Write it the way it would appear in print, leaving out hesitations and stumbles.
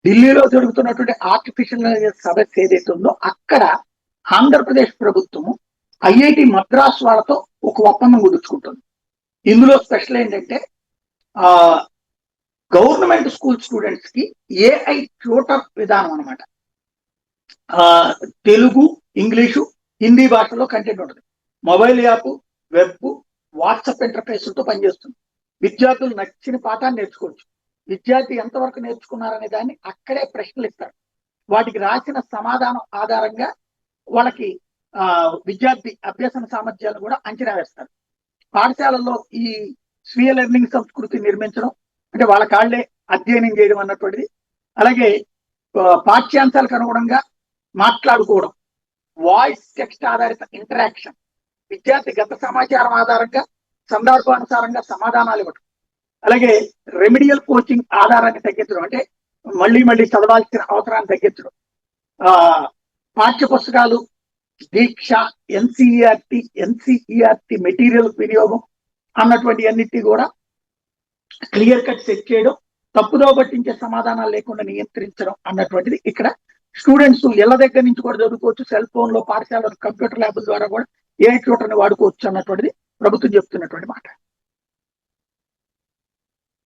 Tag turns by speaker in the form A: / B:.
A: ఢిల్లీలో జరుగుతున్నటువంటి artificial intelligence సమస్య ఏదైతే ఉందో అక్కడ ఆంధ్రప్రదేశ్ ప్రభుత్వము ఐఐటి మద్రాస్ వాళ్ళతో ఒక ఒప్పందం కుదుర్చుకుంటుంది. ఇందులో స్పెషల్ ఏంటంటే గవర్నమెంట్ స్కూల్ స్టూడెంట్స్ కి ఏఐ ట్యూటర్ విధానం అనమాట. తెలుగు, ఇంగ్లీషు, హిందీ భాషలో కంటెంట్ ఉంటుంది. మొబైల్ యాప్, వెబ్, వాట్సాప్ ఇంటర్ఫేస్లతో పనిచేస్తుంది. విద్యార్థులు నచ్చిన పాఠాన్ని నేర్చుకోవచ్చు. విద్యార్థి ఎంతవరకు నేర్చుకున్నారనే దాన్ని అక్కడే ప్రశ్నలు ఇస్తారు. వాటికి రాసిన సమాధానం ఆధారంగా వాళ్ళకి విద్యార్థి అభ్యసన సామర్థ్యాలను కూడా అంచనా వేస్తారు. పాఠశాలల్లో ఈ స్వీయ లెర్నింగ్ సంస్కృతి నిర్మించడం అంటే వాళ్ళ కాళ్లే అధ్యయనం చేయడం అన్నటువంటిది. అలాగే పాఠ్యాంశాలకు అనుగుణంగా మాట్లాడుకోవడం, వాయిస్ టెక్స్ట్ ఆధారిత ఇంటరాక్షన్, విద్యార్థి గత సమాచారం ఆధారంగా సందర్భానుసారంగా సమాధానాలు ఇవ్వడం, అలాగే రెమిడియల్ కోచింగ్ ఆధారాన్ని తగ్గించడం అంటే మళ్ళీ మళ్ళీ చదవాల్సిన అవసరాన్ని తగ్గించడం, పాఠ్య పుస్తకాలు, దీక్ష, ఎన్సీఈఆర్టీ మెటీరియల్ వినియోగం అన్నటువంటి అన్నిటి కూడా క్లియర్ కట్ సెట్ చేయడం, తప్పుదో పట్టించే సమాధానాలు లేకుండా నియంత్రించడం అన్నటువంటిది ఇక్కడ స్టూడెంట్స్ ఇళ్ల దగ్గర నుంచి కూడా చదువుకోవచ్చు. సెల్ ఫోన్ లో, పాఠశాల కంప్యూటర్ ల్యాబ్ ద్వారా కూడా ఏఐ ట్యూటర్ని వాడుకోవచ్చు అన్నటువంటిది ప్రభుత్వం చెప్తున్నటువంటి మాట.